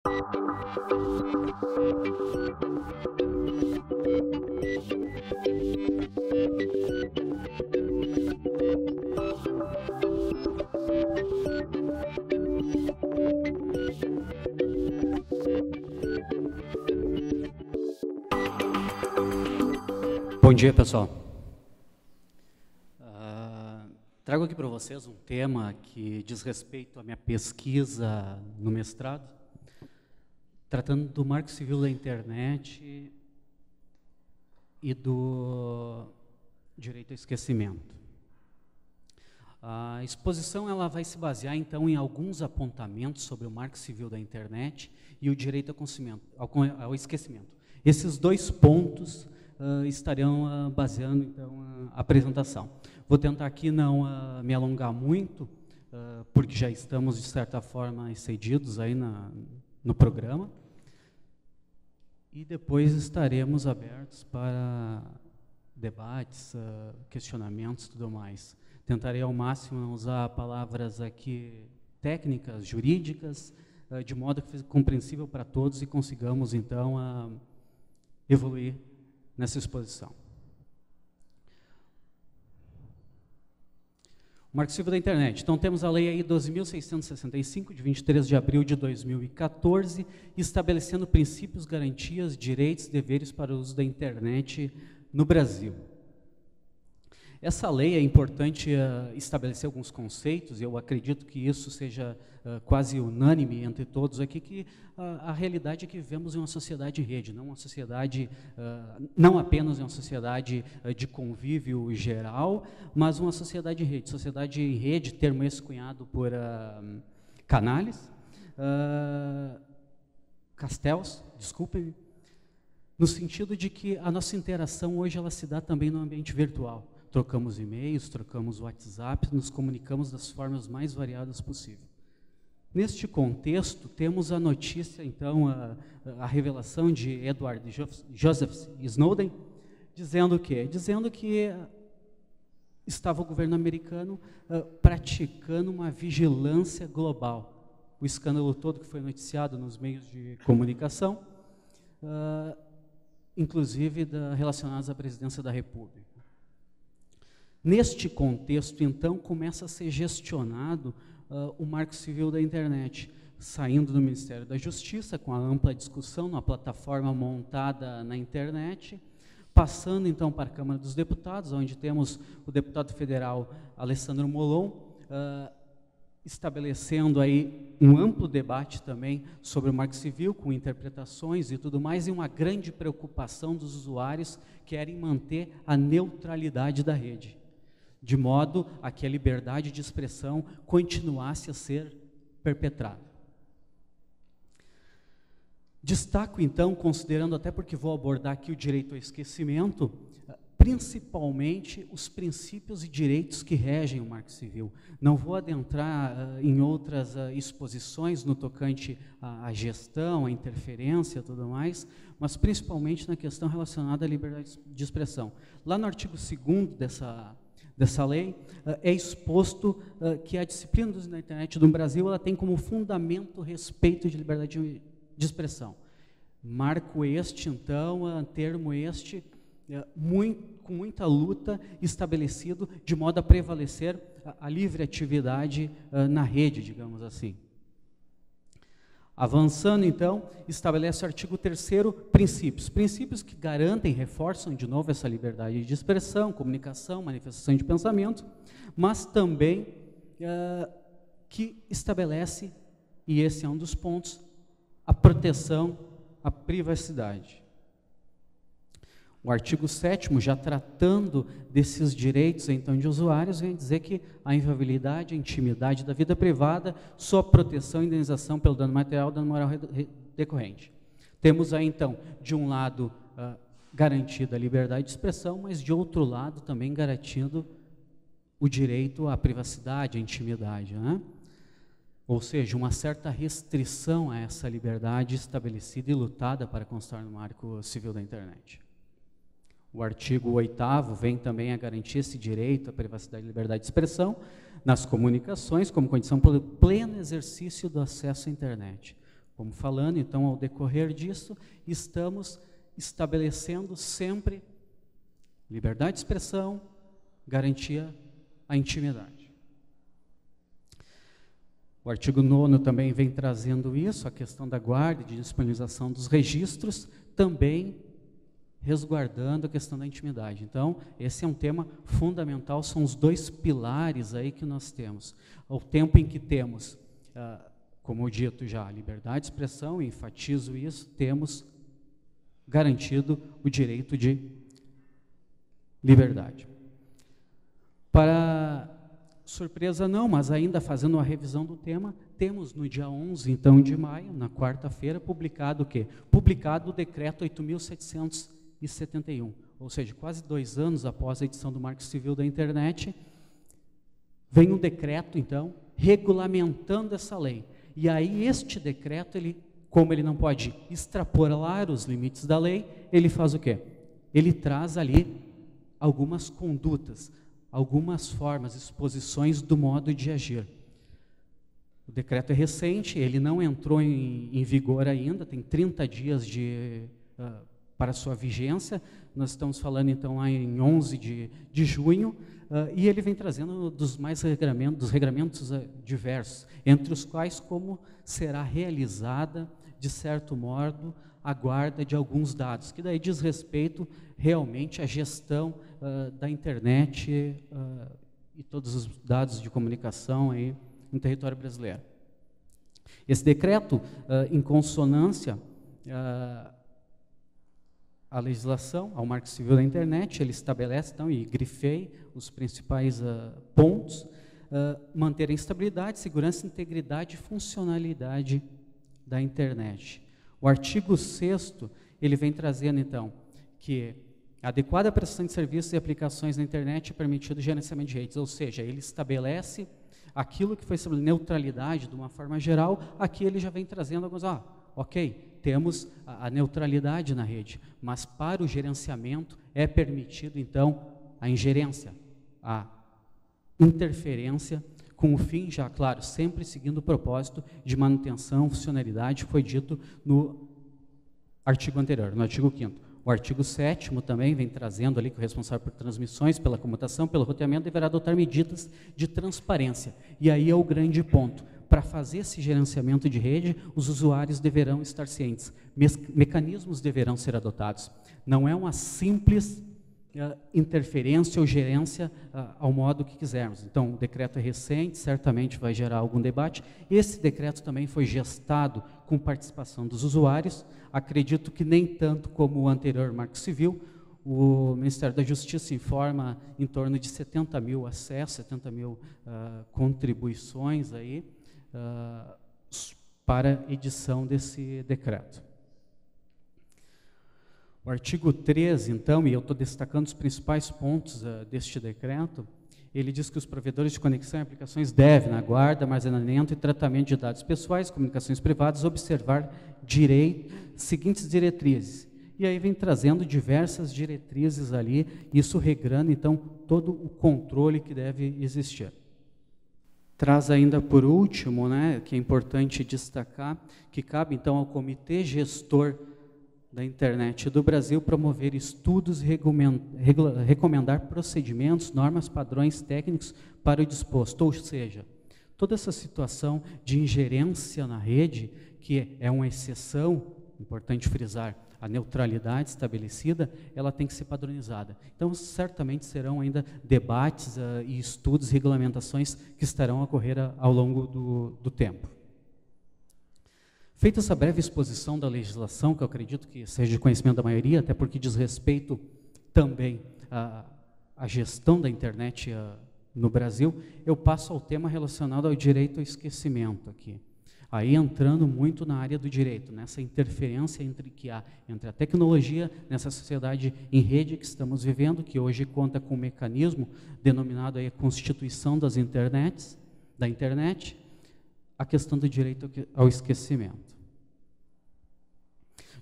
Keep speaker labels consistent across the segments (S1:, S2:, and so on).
S1: Bom dia, pessoal. Trago aqui para vocês um tema que diz respeito à minha pesquisa no mestrado, tratando do Marco Civil da Internet e do direito ao esquecimento. A exposição ela vai se basear, então, em alguns apontamentos sobre o Marco Civil da Internet e o direito ao esquecimento. Esses dois pontos estarão baseando, então, a apresentação. Vou tentar aqui não me alongar muito, porque já estamos, de certa forma, excedidos aí no programa. E depois estaremos abertos para debates, questionamentos e tudo mais. Tentarei ao máximo não usar palavras aqui técnicas, jurídicas, de modo que seja compreensível para todos e consigamos, então, evoluir nessa exposição. O Marco Civil da Internet. Então, temos a lei aí 12.665, de 23 de abril de 2014, estabelecendo princípios, garantias, direitos e deveres para o uso da internet no Brasil. Essa lei é importante estabelecer alguns conceitos, e eu acredito que isso seja quase unânime entre todos aqui, que a realidade é que vivemos em uma sociedade rede, não uma sociedade, não apenas em uma sociedade de convívio geral, mas uma sociedade rede. Sociedade em rede, termo esse cunhado por Canales, Castells, desculpem-me, no sentido de que a nossa interação hoje ela se dá também no ambiente virtual. Trocamos e-mails, trocamos WhatsApp, nos comunicamos das formas mais variadas possível. Neste contexto, temos a notícia, então, a revelação de Edward Joseph Snowden, dizendo o quê? Dizendo que estava o governo americano praticando uma vigilância global. O escândalo todo que foi noticiado nos meios de comunicação, inclusive relacionados à presidência da República. Neste contexto, então, começa a ser gestionado o Marco Civil da Internet, saindo do Ministério da Justiça, com a ampla discussão numa plataforma montada na internet, passando, então, para a Câmara dos Deputados, onde temos o deputado federal Alessandro Molon, estabelecendo aí um amplo debate também sobre o Marco Civil, com interpretações e tudo mais, e uma grande preocupação dos usuários que querem manter a neutralidade da rede, de modo a que a liberdade de expressão continuasse a ser perpetrada. Destaco, então, considerando, até porque vou abordar aqui o direito ao esquecimento, principalmente os princípios e direitos que regem o Marco Civil. Não vou adentrar em outras exposições no tocante à gestão, à interferência e tudo mais, mas principalmente na questão relacionada à liberdade de expressão. Lá no artigo 2º dessa lei, é exposto que a disciplina da internet no Brasil ela tem como fundamento o respeito de liberdade de expressão. Marco este, então, termo este, com muita luta estabelecido de modo a prevalecer a livre atividade na rede, digamos assim. Avançando, então, estabelece o artigo 3º, princípios. Princípios que garantem, reforçam, de novo, essa liberdade de expressão, comunicação, manifestação de pensamento, mas também que estabelece, e esse é um dos pontos, a proteção à privacidade. O artigo 7º, já tratando desses direitos, então, de usuários, vem dizer que a inviolabilidade, a intimidade da vida privada, sua proteção e indenização pelo dano material, dano moral decorrente. Temos aí, então, de um lado, garantida a liberdade de expressão, mas, de outro lado, também garantindo o direito à privacidade, à intimidade, né? Ou seja, uma certa restrição a essa liberdade estabelecida e lutada para constar no Marco Civil da Internet. O artigo 8º vem também a garantir esse direito à privacidade e liberdade de expressão nas comunicações, como condição pelo pleno exercício do acesso à internet, Vamos falando, então, ao decorrer disso, estamos estabelecendo sempre liberdade de expressão, garantia à intimidade. O artigo 9º também vem trazendo isso, a questão da guarda e de disponibilização dos registros, também resguardando a questão da intimidade. Então, esse é um tema fundamental, são os dois pilares aí que nós temos. Ao tempo em que temos, como dito já, a liberdade de expressão, e enfatizo isso, temos garantido o direito de liberdade. Para surpresa não, mas ainda fazendo uma revisão do tema, temos no dia 11, então, de maio, na quarta-feira, publicado o quê? Publicado o decreto 8.771, ou seja, quase 2 anos após a edição do Marco Civil da Internet, vem um decreto, então, regulamentando essa lei. E aí este decreto, como ele não pode extrapolar os limites da lei, ele faz o quê? Ele traz ali algumas condutas, algumas formas, exposições do modo de agir. O decreto é recente, ele não entrou em vigor ainda, tem 30 dias para sua vigência. Nós estamos falando então lá em 11 de junho, e ele vem trazendo dos regramentos diversos, entre os quais como será realizada, de certo modo, a guarda de alguns dados, que daí diz respeito realmente à gestão da internet e todos os dados de comunicação aí no território brasileiro. Esse decreto, em consonância à legislação, ao Marco Civil da Internet, ele estabelece, então, e grifei os principais pontos, manter a estabilidade, segurança, integridade e funcionalidade da internet. O artigo 6º, ele vem trazendo, então, que a adequada prestação de serviços e aplicações na internet é permitido o gerenciamento de redes, ou seja, ele estabelece aquilo que foi sobre neutralidade de uma forma geral, aqui ele já vem trazendo alguns, ok, temos a neutralidade na rede, mas para o gerenciamento é permitido, então, a ingerência, a interferência, com o fim, já claro, sempre seguindo o propósito de manutenção, funcionalidade, foi dito no artigo anterior, no artigo 5º. O artigo 7º também vem trazendo ali que o responsável por transmissões, pela comutação, pelo roteamento, deverá adotar medidas de transparência. E aí é o grande ponto. Para fazer esse gerenciamento de rede, os usuários deverão estar cientes. Mecanismos deverão ser adotados. Não é uma simples interferência ou gerência ao modo que quisermos. Então, o decreto é recente, certamente vai gerar algum debate. Esse decreto também foi gestado com participação dos usuários. Acredito que nem tanto como o anterior Marco Civil. O Ministério da Justiça informa em torno de 70 mil acessos, 70 mil contribuições aí, para edição desse decreto. O artigo 13, então, e eu estou destacando os principais pontos deste decreto, ele diz que os provedores de conexão e aplicações devem, na guarda, armazenamento e tratamento de dados pessoais, comunicações privadas, observar seguintes diretrizes. E aí vem trazendo diversas diretrizes ali, isso regrando, então, todo o controle que deve existir. Traz ainda por último, né, que é importante destacar, que cabe, então, ao Comitê Gestor da Internet do Brasil promover estudos e recomendar procedimentos, normas, padrões técnicos para o disposto, ou seja, toda essa situação de ingerência na rede, que é uma exceção, importante frisar, a neutralidade estabelecida, ela tem que ser padronizada. Então, certamente serão ainda debates e estudos, regulamentações que estarão a ocorrer ao longo do tempo. Feita essa breve exposição da legislação, que eu acredito que seja de conhecimento da maioria, até porque diz respeito também à gestão da internet no Brasil, eu passo ao tema relacionado ao direito ao esquecimento aqui. Aí entrando muito na área do direito, nessa interferência entre a tecnologia, nessa sociedade em rede que estamos vivendo, que hoje conta com um mecanismo denominado aí a Constituição da internet, a questão do direito ao esquecimento.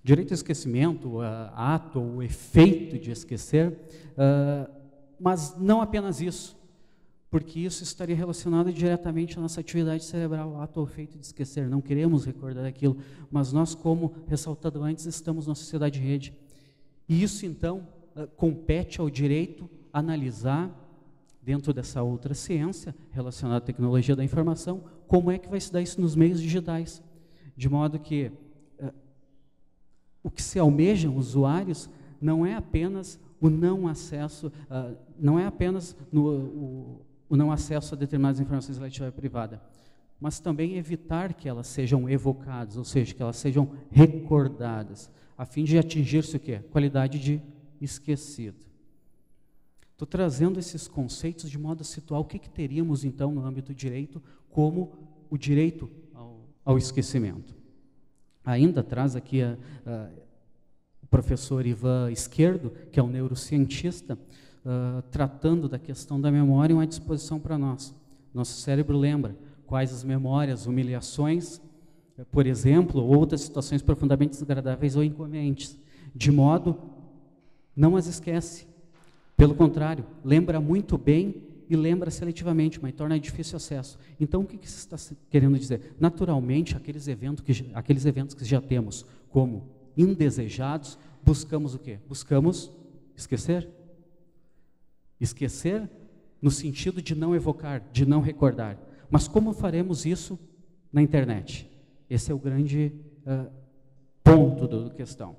S1: Direito ao esquecimento, ato ou efeito de esquecer, mas não apenas isso. porque isso estaria relacionado diretamente à nossa atividade cerebral, ato ou feito de esquecer. Não queremos recordar aquilo, mas nós, como ressaltado antes, estamos na sociedade de rede. E isso, então, compete ao direito analisar, dentro dessa outra ciência relacionada à tecnologia da informação, como é que vai se dar isso nos meios digitais, de modo que o que se almejam usuários não é apenas o não acesso, não é apenas o não acesso a determinadas informações relativas à privada, mas também evitar que elas sejam evocadas, ou seja, que elas sejam recordadas, a fim de atingir-se o quê? Qualidade de esquecido. Estou trazendo esses conceitos de modo a situar o que teríamos, então, no âmbito do direito, como o direito ao esquecimento. Ainda traz aqui o professor Ivan Esquerdo, que é um neurocientista, tratando da questão da memória, uma disposição para nós. Nosso cérebro lembra quais as memórias, humilhações, por exemplo, ou outras situações profundamente desagradáveis ou inconvenientes, de modo não as esquece. Pelo contrário, lembra muito bem e lembra seletivamente, mas torna difícil acesso. Então, o que você está querendo dizer? Naturalmente, aqueles eventos que já temos como indesejados, buscamos o quê? Buscamos esquecer. Esquecer no sentido de não evocar, de não recordar. Mas como faremos isso na internet? Esse é o grande ponto da questão.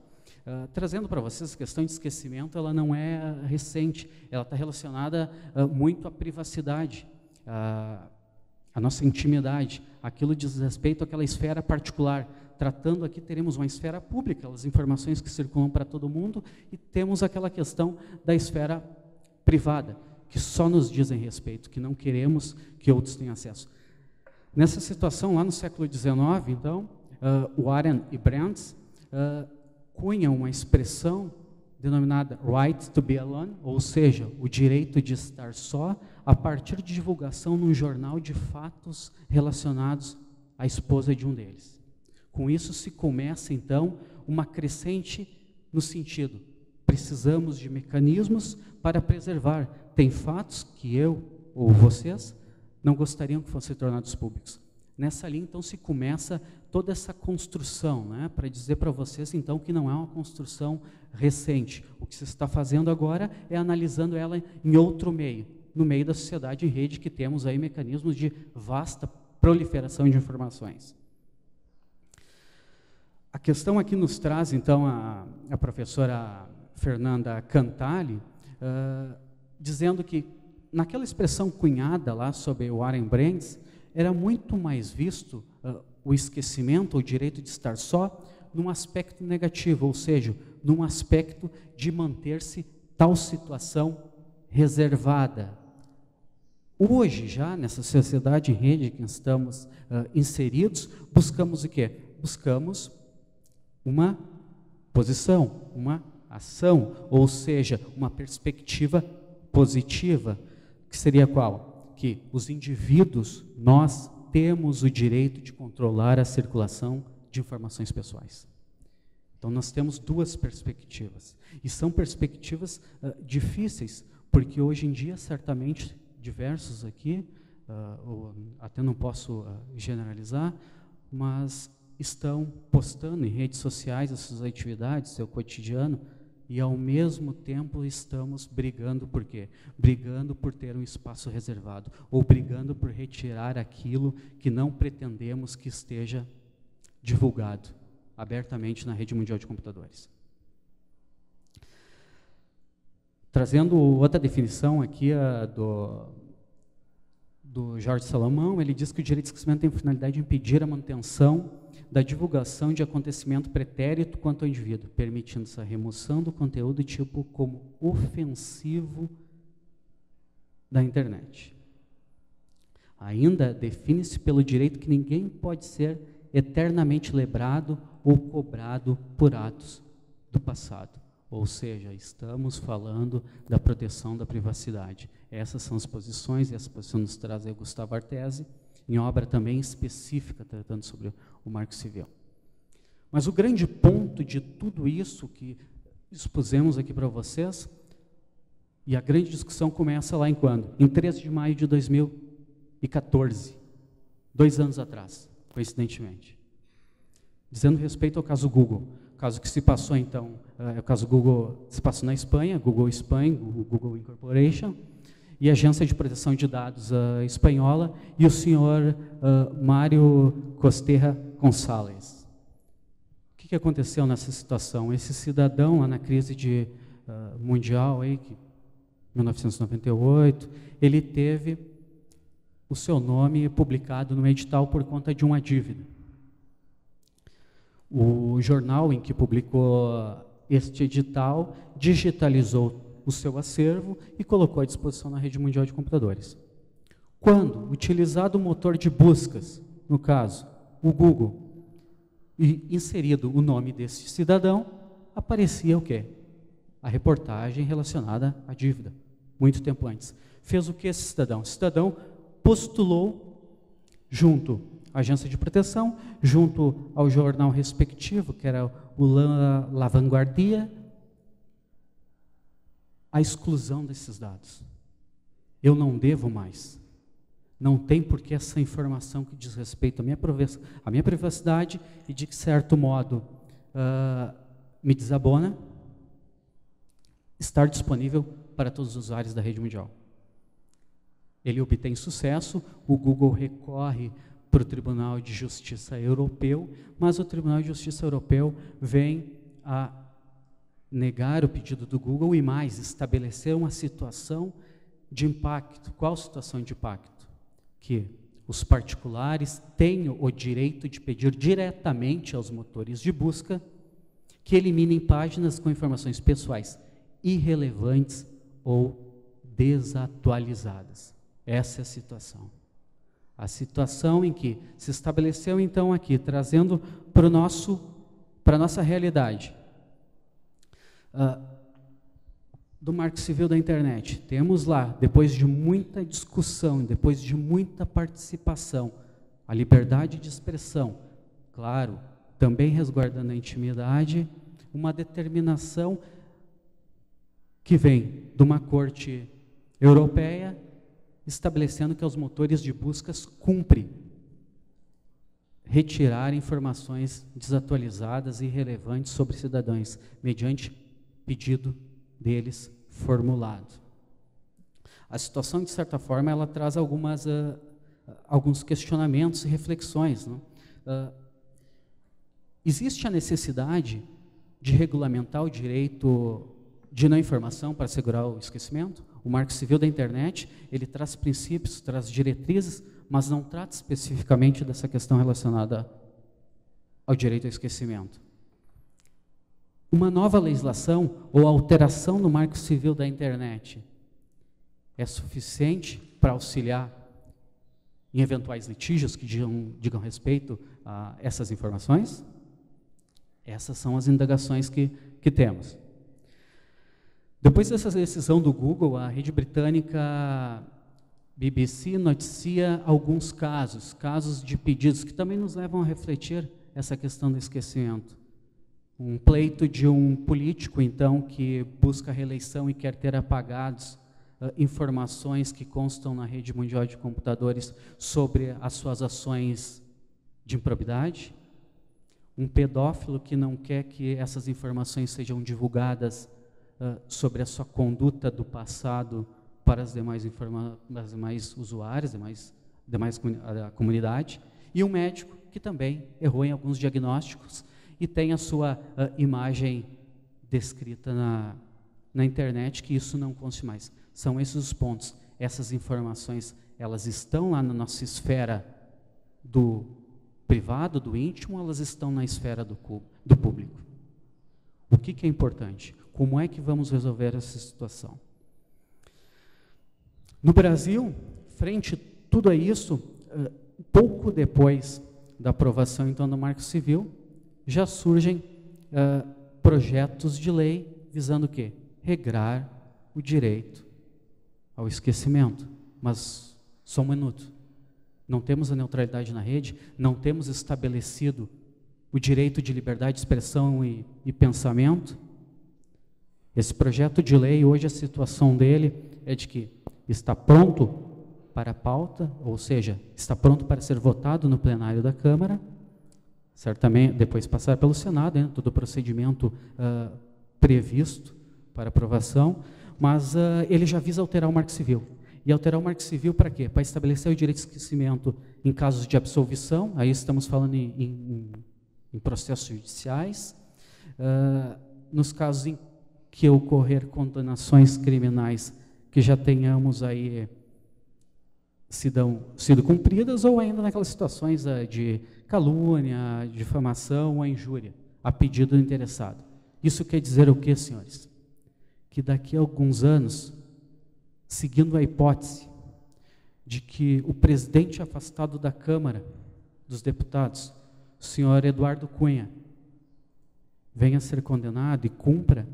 S1: Trazendo para vocês a questão de esquecimento, ela não é recente, ela está relacionada muito à privacidade, à nossa intimidade, aquilo diz respeito àquela esfera particular. Tratando aqui, teremos uma esfera pública, as informações que circulam para todo mundo, e temos aquela questão da esfera privada, que só nos dizem respeito, que não queremos que outros tenham acesso. Nessa situação, lá no século XIX, então, Warren e Brandes cunham uma expressão denominada right to be alone, ou seja, o direito de estar só, a partir de divulgação num jornal de fatos relacionados à esposa de um deles. Com isso se começa, então, uma crescente no sentido, precisamos de mecanismos para preservar. Tem fatos que eu ou vocês não gostariam que fossem tornados públicos. Nessa linha, então, se começa toda essa construção, né, para dizer para vocês, então, que não é uma construção recente. O que se está fazendo agora é analisando ela em outro meio, no meio da sociedade em rede, que temos aí mecanismos de vasta proliferação de informações. A questão aqui nos traz, então, a professora Fernanda Cantali, dizendo que, naquela expressão cunhada lá sobre o Warren Brandes, era muito mais visto o esquecimento, o direito de estar só, num aspecto negativo, ou seja, num aspecto de manter-se tal situação reservada. Hoje, já nessa sociedade em rede em que estamos inseridos, buscamos o quê? Buscamos uma posição, uma ação, ou seja, uma perspectiva positiva, que seria qual? Que os indivíduos, nós temos o direito de controlar a circulação de informações pessoais. Então, nós temos duas perspectivas, e são perspectivas difíceis, porque hoje em dia, certamente, diversos aqui, até não posso generalizar, mas estão postando em redes sociais as suas atividades, seu cotidiano, e ao mesmo tempo estamos brigando por quê? Brigando por ter um espaço reservado, ou brigando por retirar aquilo que não pretendemos que esteja divulgado abertamente na rede mundial de computadores. Trazendo outra definição aqui do Jorge Salomão, ele diz que o direito de esquecimento tem a finalidade de impedir a manutenção da divulgação de acontecimento pretérito quanto ao indivíduo, permitindo-se a remoção do conteúdo tipo como ofensivo da internet. Ainda define-se pelo direito que ninguém pode ser eternamente lembrado ou cobrado por atos do passado. Ou seja, estamos falando da proteção da privacidade. Essas são as posições, e essa posição nos traz aí o Gustavo Artesi, em obra também específica, tratando sobre o Marco Civil. Mas o grande ponto de tudo isso que expusemos aqui para vocês E a grande discussão começa lá em quando? Em 13 de maio de 2014, 2 anos atrás, coincidentemente. Dizendo respeito ao caso Google, caso que se passou então, o caso Google se passou na Espanha, Google Spain, Google Incorporation, e a Agência de Proteção de Dados espanhola, e o senhor Mário Costerra Gonçalves. O que aconteceu nessa situação? Esse cidadão, lá na crise mundial, aí, 1998, ele teve o seu nome publicado no edital por conta de uma dívida. O jornal em que publicou este edital digitalizou o seu acervo e colocou à disposição na rede mundial de computadores. Quando utilizado o motor de buscas, no caso, o Google, e inserido o nome desse cidadão, aparecia o quê? A reportagem relacionada à dívida, muito tempo antes. Fez o que esse cidadão? O cidadão postulou junto à agência de proteção, junto ao jornal respectivo, que era o La Vanguardia, a exclusão desses dados. Eu não devo mais. Não tem por que essa informação que diz respeito à minha privacidade e de certo modo me desabona, estar disponível para todos os usuários da rede mundial. Ele obtém sucesso, o Google recorre para o Tribunal de Justiça Europeu, mas o Tribunal de Justiça Europeu vem a negar o pedido do Google e mais, estabelecer uma situação de impacto. Qual situação de impacto? Que os particulares tenham o direito de pedir diretamente aos motores de busca que eliminem páginas com informações pessoais irrelevantes ou desatualizadas. Essa é a situação. A situação em que se estabeleceu então aqui, trazendo para a nossa realidade. Do Marco Civil da Internet. Temos lá, depois de muita discussão, depois de muita participação, a liberdade de expressão, claro, também resguardando a intimidade, uma determinação que vem de uma corte europeia, estabelecendo que os motores de buscas cumprem retirar informações desatualizadas e irrelevantes sobre cidadãos, mediante pedido deles formulado. A situação, de certa forma, ela traz alguns questionamentos e reflexões. Não? Existe a necessidade de regulamentar o direito de não informação para assegurar o esquecimento? O Marco Civil da Internet, ele traz princípios, traz diretrizes, mas não trata especificamente dessa questão relacionada ao direito ao esquecimento. Uma nova legislação ou alteração no Marco Civil da Internet é suficiente para auxiliar em eventuais litígios que digam respeito a essas informações? Essas são as indagações que temos. Depois dessa decisão do Google, a rede britânica BBC noticia alguns casos de pedidos que também nos levam a refletir essa questão do esquecimento. Um pleito de um político, então, que busca a reeleição e quer ter apagados informações que constam na rede mundial de computadores sobre as suas ações de improbidade. Um pedófilo que não quer que essas informações sejam divulgadas sobre a sua conduta do passado para as demais usuários, a comunidade. E um médico que também errou em alguns diagnósticos e tem a sua imagem descrita na internet, que isso não conste mais. São esses os pontos. Essas informações, elas estão lá na nossa esfera do privado, do íntimo, ou elas estão na esfera do público? O que é importante? Como é que vamos resolver essa situação? No Brasil, frente a tudo a isso, pouco depois da aprovação então do Marco Civil, já surgem projetos de lei visando o quê? Regrar o direito ao esquecimento. Mas, só um minuto, não temos a neutralidade na rede, não temos estabelecido o direito de liberdade de expressão e pensamento. Esse projeto de lei, hoje a situação dele é de que está pronto para a pauta, ou seja, está pronto para ser votado no plenário da Câmara, certamente depois passar pelo Senado, né, todo o procedimento previsto para aprovação, mas ele já visa alterar o Marco Civil. E alterar o Marco Civil para quê? Para estabelecer o direito de esquecimento em casos de absolvição, aí estamos falando em processos judiciais, nos casos em que ocorrer condenações criminais que já tenhamos aí sido cumpridas, ou ainda naquelas situações de calúnia, difamação ou injúria, a pedido do interessado. Isso quer dizer o quê, senhores? Que daqui a alguns anos, seguindo a hipótese de que o presidente afastado da Câmara dos Deputados, o senhor Eduardo Cunha, venha a ser condenado e cumpra,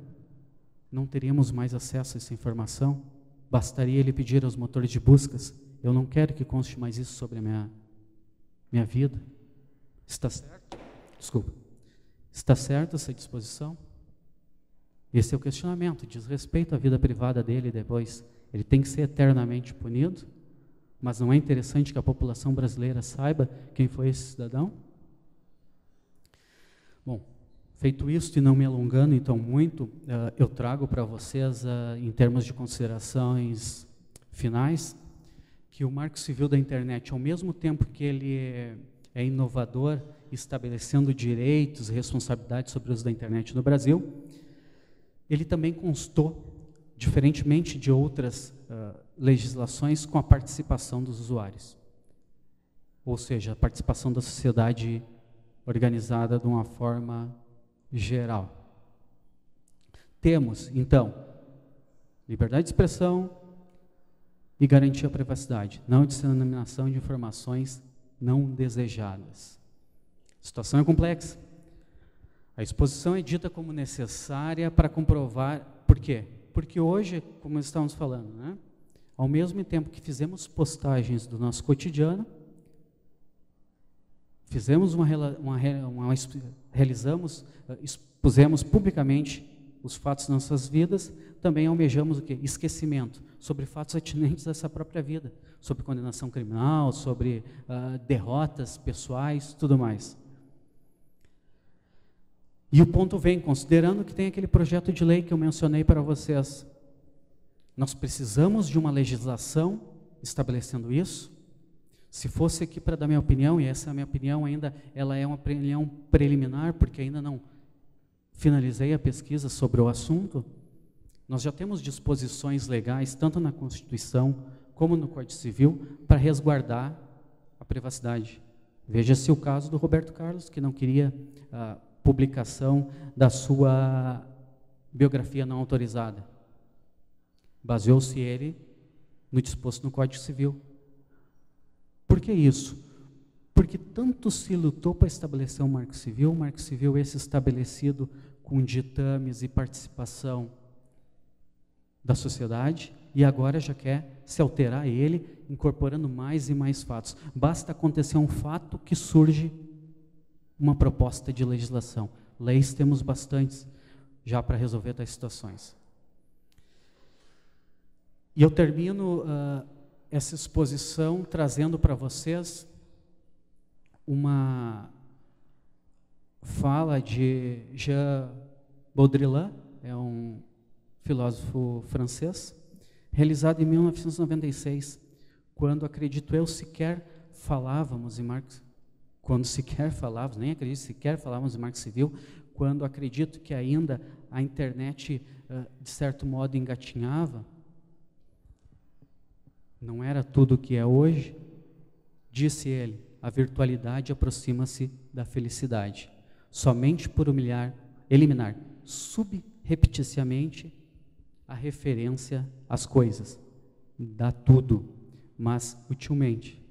S1: não teríamos mais acesso a essa informação? Bastaria ele pedir aos motores de buscas: eu não quero que conste mais isso sobre a minha vida. Está certo? Desculpa. Está certa essa disposição? Esse é o questionamento, diz respeito à vida privada dele depois. Ele tem que ser eternamente punido, mas não é interessante que a população brasileira saiba quem foi esse cidadão? Bom, feito isso e não me alongando então muito, eu trago para vocês, em termos de considerações finais, que o Marco Civil da Internet, ao mesmo tempo que ele é inovador, estabelecendo direitos e responsabilidades sobre o uso da internet no Brasil, ele também constou, diferentemente de outras legislações, com a participação dos usuários. Ou seja, a participação da sociedade organizada de uma forma geral. Temos, então, liberdade de expressão e garantia à privacidade, não disseminação de informações não desejadas. A situação é complexa. A exposição é dita como necessária para comprovar. Por quê? Porque hoje, como estamos falando, né, ao mesmo tempo que fizemos postagens do nosso cotidiano, expusemos publicamente os fatos de nossas vidas, também almejamos o quê? Esquecimento sobre fatos atinentes a essa própria vida, sobre condenação criminal, sobre derrotas pessoais, tudo mais. E o ponto vem, considerando que tem aquele projeto de lei que eu mencionei para vocês, nós precisamos de uma legislação estabelecendo isso. Se fosse aqui para dar minha opinião, e essa é a minha opinião ainda, ela é uma opinião preliminar, porque ainda não finalizei a pesquisa sobre o assunto, nós já temos disposições legais, tanto na Constituição como no Código Civil, para resguardar a privacidade. Veja-se o caso do Roberto Carlos, que não queria publicação da sua biografia não autorizada. Baseou-se ele no disposto no Código Civil. Por que isso? Porque tanto se lutou para estabelecer o Marco Civil esse estabelecido com ditames e participação da sociedade, e agora já quer se alterar ele, incorporando mais e mais fatos. Basta acontecer um fato que surge uma proposta de legislação. Leis temos bastantes já para resolver tais situações. E eu termino essa exposição trazendo para vocês uma fala de Jean Baudrillard, é um filósofo francês, realizada em 1996, quando, acredito eu, sequer falávamos em Marco, nem acredito, sequer falávamos em Marco Civil, quando acredito que ainda a internet, de certo modo, engatinhava, não era tudo o que é hoje, disse ele: a virtualidade aproxima-se da felicidade, somente por eliminar subrepticiamente a referência às coisas. Dá tudo, mas utilmente.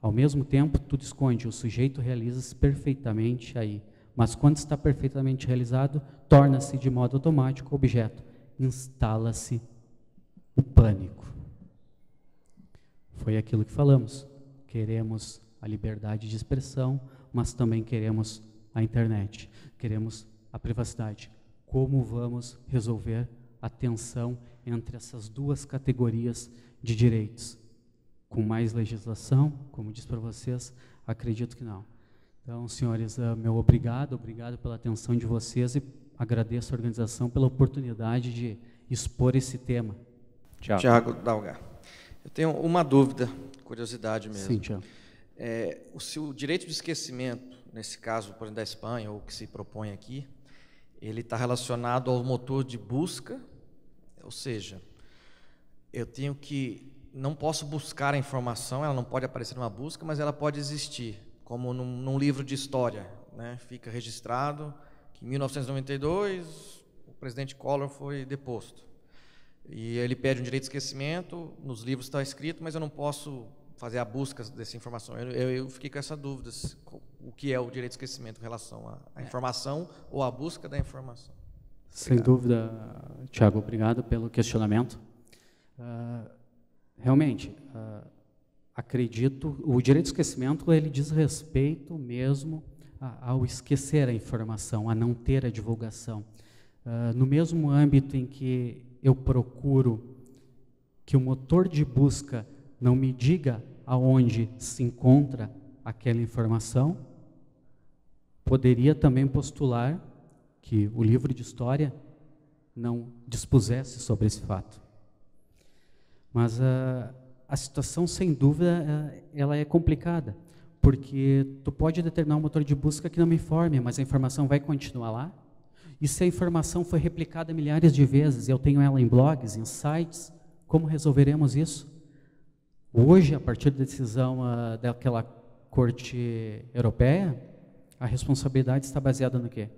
S1: Ao mesmo tempo, tudo esconde, o sujeito realiza-se perfeitamente aí, mas quando está perfeitamente realizado, torna-se de modo automático objeto, instala-se o pânico. Foi aquilo que falamos, queremos a liberdade de expressão, mas também queremos a internet, queremos a privacidade. Como vamos resolver a tensão entre essas duas categorias de direitos. Com mais legislação, como disse para vocês, acredito que não. Então, senhores, meu obrigado pela atenção de vocês e agradeço a organização pela oportunidade de expor esse tema.
S2: Tiago Dalga, eu tenho uma dúvida, curiosidade mesmo.
S1: Sim, Tiago.
S2: Se o direito de esquecimento, nesse caso, por exemplo, da Espanha, ou que se propõe aqui, ele está relacionado ao motor de busca, ou seja, eu tenho que, não posso buscar a informação, ela não pode aparecer numa busca, mas ela pode existir, como num livro de história, né? Fica registrado que em 1992 o presidente Collor foi deposto. E ele pede um direito de esquecimento, nos livros está escrito, mas eu não posso fazer a busca dessa informação. Eu fiquei com essa dúvida, o que é o direito de esquecimento em relação à informação ou à busca da informação.
S1: Sem dúvida, Tiago, obrigado pelo questionamento. Realmente, acredito, o direito de esquecimento, ele diz respeito mesmo ao esquecer a informação, a não ter a divulgação. No mesmo âmbito em que eu procuro que o motor de busca não me diga aonde se encontra aquela informação, poderia também postular que o livro de história não dispusesse sobre esse fato. Mas a situação, sem dúvida, ela é complicada, porque tu pode determinar um motor de busca que não me informe, mas a informação vai continuar lá. E se a informação foi replicada milhares de vezes, eu tenho ela em blogs, em sites, como resolveremos isso? Hoje, a partir da decisão daquela Corte Europeia, a responsabilidade está baseada no quê?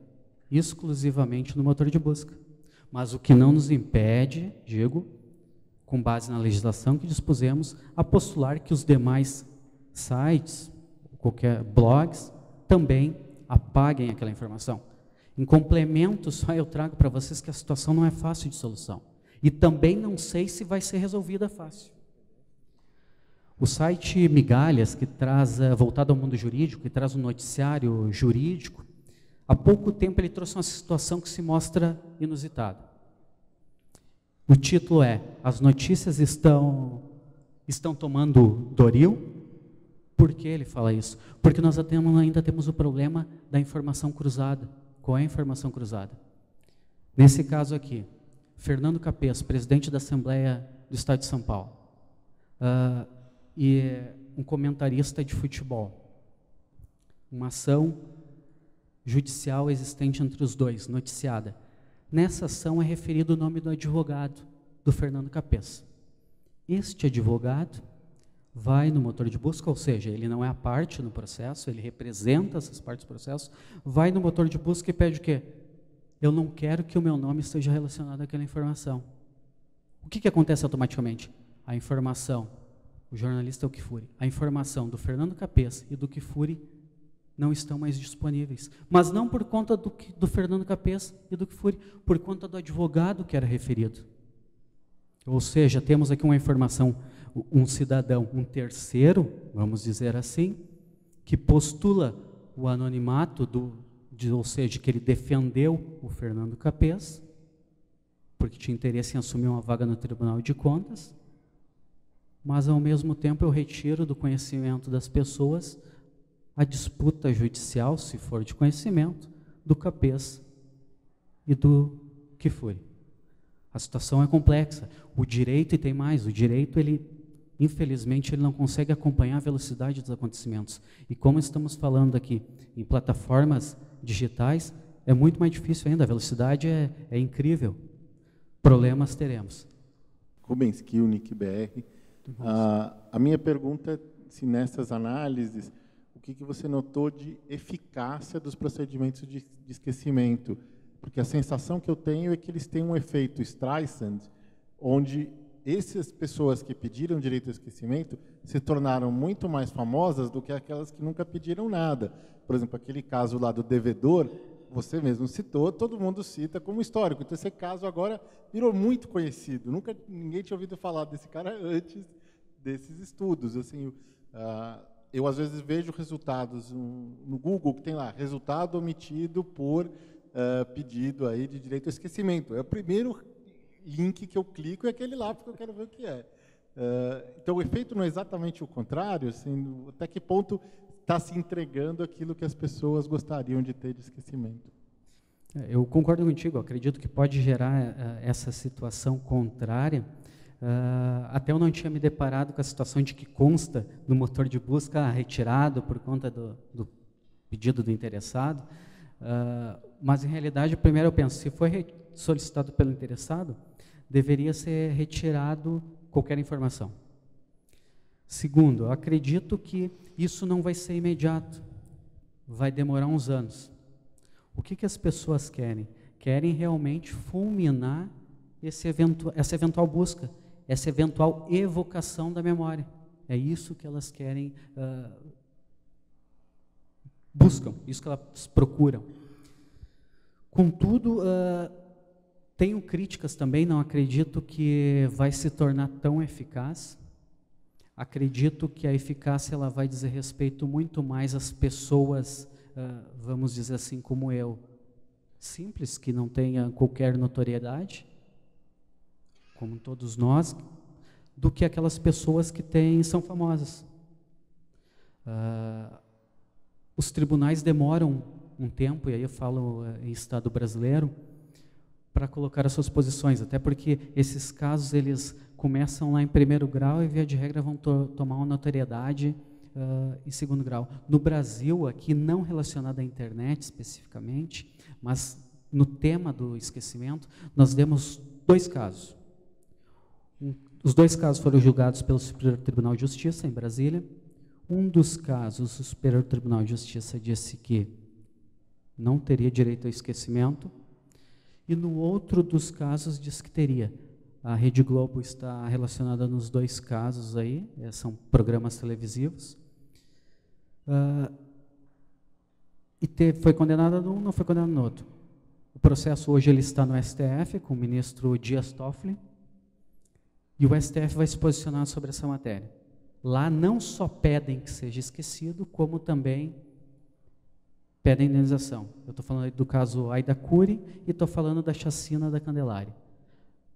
S1: Exclusivamente no motor de busca. Mas o que não nos impede, digo, com base na legislação que dispusemos, a postular que os demais sites, qualquer blogs, também apaguem aquela informação. Em complemento, só eu trago para vocês que a situação não é fácil de solução. E também não sei se vai ser resolvida fácil. O site Migalhas, que traz, voltado ao mundo jurídico, que traz um noticiário jurídico, há pouco tempo ele trouxe uma situação que se mostra inusitada. O título é: as notícias estão tomando Doril. Por que ele fala isso? Porque nós ainda temos o problema da informação cruzada. Qual é a informação cruzada? Nesse caso aqui, Fernando Capês, presidente da Assembleia do Estado de São Paulo, e um comentarista de futebol. Uma ação judicial existente entre os dois, noticiada. Nessa ação é referido o nome do advogado, do Fernando Capês. Este advogado vai no motor de busca, ou seja, ele não é a parte no processo, ele representa essas partes do processo, vai no motor de busca e pede o quê? Eu não quero que o meu nome esteja relacionado àquela informação. O que acontece automaticamente? A informação, o jornalista é o Kfouri, a informação do Fernando Capês e do Kfouri não estão mais disponíveis. Mas não por conta do Fernando Capês e do Kfouri, por conta do advogado que era referido. Ou seja, temos aqui uma informação, um cidadão, um terceiro, vamos dizer assim, que postula o anonimato, ou seja, que ele defendeu o Fernando Capês, porque tinha interesse em assumir uma vaga no Tribunal de Contas, mas ao mesmo tempo eu retiro do conhecimento das pessoas a disputa judicial, se for de conhecimento, do Capês e do Kfouri. A situação é complexa. O direito, e tem mais, o direito, infelizmente, ele não consegue acompanhar a velocidade dos acontecimentos. E como estamos falando aqui em plataformas digitais, é muito mais difícil ainda, a velocidade é incrível. Problemas teremos.
S3: Rubens Kiel, NIC-BR. A minha pergunta é se nessas análises, o que você notou de eficácia dos procedimentos de esquecimento? Porque a sensação que eu tenho é que eles têm um efeito Streisand, onde essas pessoas que pediram direito ao esquecimento se tornaram muito mais famosas do que aquelas que nunca pediram nada. Por exemplo, aquele caso lá do devedor, você mesmo citou, todo mundo cita como histórico. Então, esse caso agora virou muito conhecido. Ninguém tinha ouvido falar desse cara antes desses estudos. Assim, eu, às vezes, vejo resultados no Google, que tem lá, resultado omitido por pedido aí de direito ao esquecimento. É o primeiro link que eu clico é aquele lá, porque eu quero ver o que é. Então, o efeito não é exatamente o contrário, assim, até que ponto está se entregando aquilo que as pessoas gostariam de ter de esquecimento.
S1: Eu concordo contigo, acredito que pode gerar essa situação contrária. Até eu não tinha me deparado com a situação de que consta no motor de busca retirado por conta do pedido do interessado, mas em realidade, primeiro eu penso, se foi solicitado pelo interessado, deveria ser retirado qualquer informação. Segundo, eu acredito que isso não vai ser imediato, vai demorar uns anos. O que as pessoas querem? Querem realmente fulminar essa eventual busca, essa eventual evocação da memória. É isso que elas querem, buscam, isso que elas procuram. Contudo, tenho críticas também, não acredito que vai se tornar tão eficaz. Acredito que a eficácia ela vai dizer respeito muito mais às pessoas, vamos dizer assim, como eu, simples, que não tenha qualquer notoriedade, como todos nós, do que aquelas pessoas que são famosas. Os tribunais demoram um tempo, e aí eu falo em Estado brasileiro, para colocar as suas posições, até porque esses casos eles começam lá em primeiro grau e, via de regra, vão tomar uma notoriedade em segundo grau. No Brasil, aqui não relacionado à internet especificamente, mas no tema do esquecimento, nós demos 2 casos. Os 2 casos foram julgados pelo Superior Tribunal de Justiça, em Brasília. Um dos casos, o Superior Tribunal de Justiça disse que não teria direito ao esquecimento, e no outro dos casos disse que teria. A Rede Globo está relacionada nos 2 casos aí, são programas televisivos. Foi condenada num, não foi condenada no outro. O processo hoje ele está no STF, com o ministro Dias Toffoli, e o STF vai se posicionar sobre essa matéria. Lá não só pedem que seja esquecido, como também pedem indenização. Eu estou falando do caso Aida Cury e estou falando da chacina da Candelária.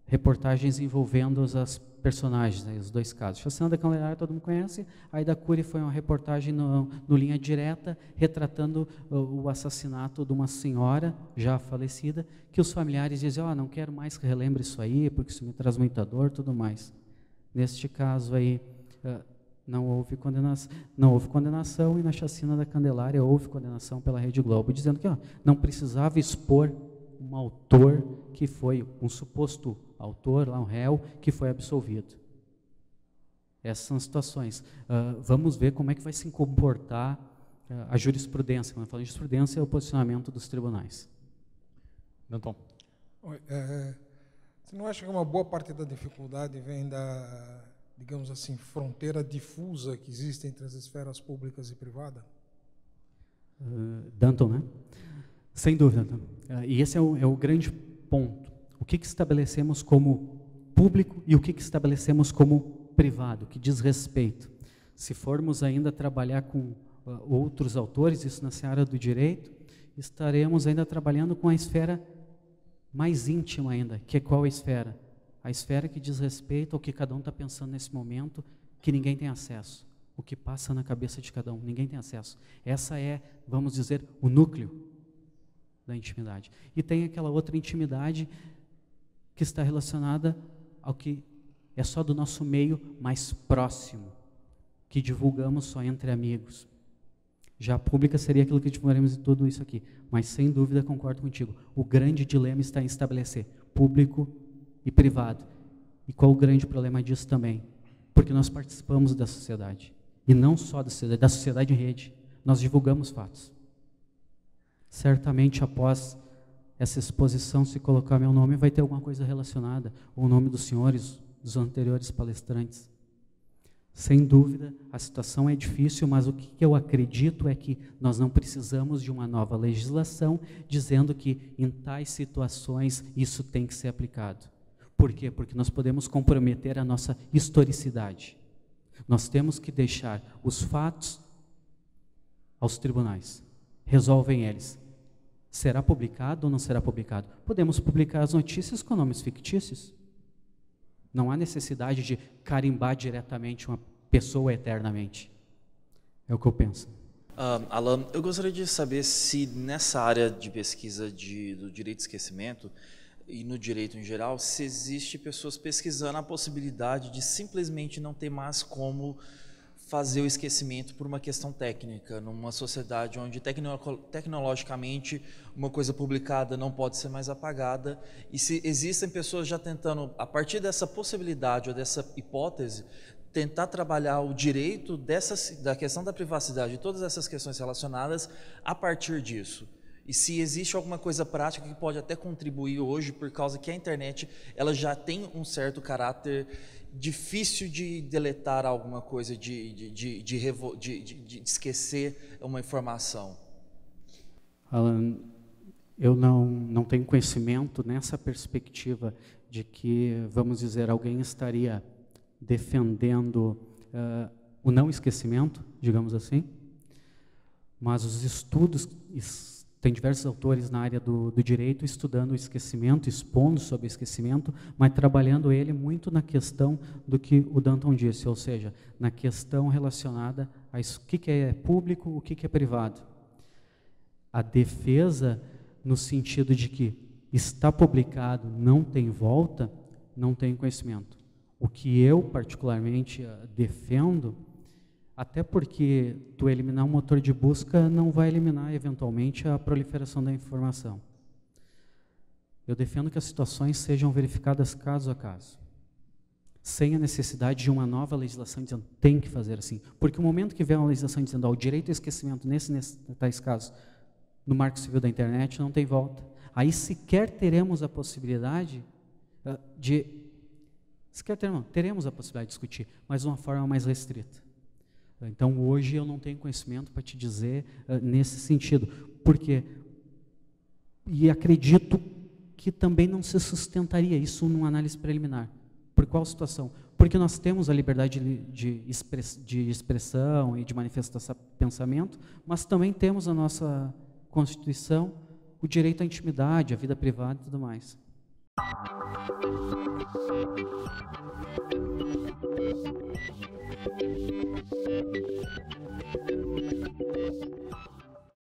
S1: Reportagens envolvendo as personagens, né, os 2 casos. Chacina da Candelária todo mundo conhece, Aida Cury foi uma reportagem no Linha Direta, retratando o assassinato de uma senhora já falecida, que os familiares diziam, não quero mais que relembre isso aí, porque isso me traz muita dor, tudo mais. Neste caso aí, não houve condenação, e na chacina da Candelária houve condenação pela Rede Globo, dizendo que não precisava expor um autor que foi, um suposto autor, lá um réu, que foi absolvido. Essas são as situações. Vamos ver como é que vai se comportar a jurisprudência. Quando eu falo de jurisprudência, é o posicionamento dos tribunais.
S4: Danton.
S5: Você não acha que uma boa parte da dificuldade vem da, digamos assim, fronteira difusa que existe entre as esferas públicas e privadas?
S1: Danton, né? Sem dúvida. E esse é o grande ponto. O que estabelecemos como público e o que estabelecemos como privado, que diz respeito. Se formos ainda trabalhar com outros autores, isso na seara do direito, estaremos ainda trabalhando com a esfera mais íntima ainda, que é qual a esfera? A esfera que diz respeito ao que cada um está pensando nesse momento, que ninguém tem acesso. O que passa na cabeça de cada um, ninguém tem acesso. Essa é, vamos dizer, o núcleo da intimidade. E tem aquela outra intimidade que está relacionada ao que é só do nosso meio mais próximo, que divulgamos só entre amigos. Já a pública seria aquilo que divulgaremos em tudo isso aqui, mas sem dúvida concordo contigo. O grande dilema está em estabelecer público e privado. E qual o grande problema disso também? Porque nós participamos da sociedade, e não só da sociedade em rede, nós divulgamos fatos. Certamente após essa exposição, se colocar meu nome, vai ter alguma coisa relacionada, ou o nome dos senhores, dos anteriores palestrantes. Sem dúvida, a situação é difícil, mas o que eu acredito é que nós não precisamos de uma nova legislação dizendo que em tais situações isso tem que ser aplicado. Por quê? Porque nós podemos comprometer a nossa historicidade. Nós temos que deixar os fatos aos tribunais. Resolvem eles. Será publicado ou não será publicado? Podemos publicar as notícias com nomes fictícios. Não há necessidade de carimbar diretamente uma pessoa eternamente. É o que eu penso.
S6: Alan, eu gostaria de saber se nessa área de pesquisa do direito de esquecimento e no direito em geral, se existe pessoas pesquisando a possibilidade de simplesmente não ter mais como fazer o esquecimento por uma questão técnica, numa sociedade onde tecnologicamente uma coisa publicada não pode ser mais apagada, e se existem pessoas já tentando, a partir dessa possibilidade ou dessa hipótese, tentar trabalhar o direito da questão da privacidade e todas essas questões relacionadas a partir disso. E se existe alguma coisa prática que pode até contribuir hoje, por causa que a internet ela já tem um certo caráter difícil de deletar alguma coisa, de esquecer uma informação.
S1: Alan, eu não tenho conhecimento nessa perspectiva de que, vamos dizer, alguém estaria defendendo o não esquecimento, digamos assim, mas os estudos, tem diversos autores na área do direito estudando o esquecimento, expondo sobre o esquecimento, mas trabalhando ele muito na questão do que o Danton disse, ou seja, na questão relacionada a o que é público, o que é privado. A defesa no sentido de que está publicado, não tem volta, não tem conhecimento. O que eu particularmente defendo, até porque tu eliminar um motor de busca não vai eliminar eventualmente a proliferação da informação. Eu defendo que as situações sejam verificadas caso a caso, sem a necessidade de uma nova legislação dizendo tem que fazer assim. Porque o momento que vier uma legislação dizendo o direito ao esquecimento nesses tais casos, no Marco Civil da Internet, não tem volta. Aí sequer teremos a possibilidade teremos a possibilidade de discutir, mas de uma forma mais restrita. Então, hoje eu não tenho conhecimento para te dizer nesse sentido, porque, e acredito que também não se sustentaria isso numa análise preliminar. Por qual situação? Porque nós temos a liberdade de expressão e de manifestação de pensamento, mas também temos a nossa Constituição o direito à intimidade, à vida privada e tudo mais.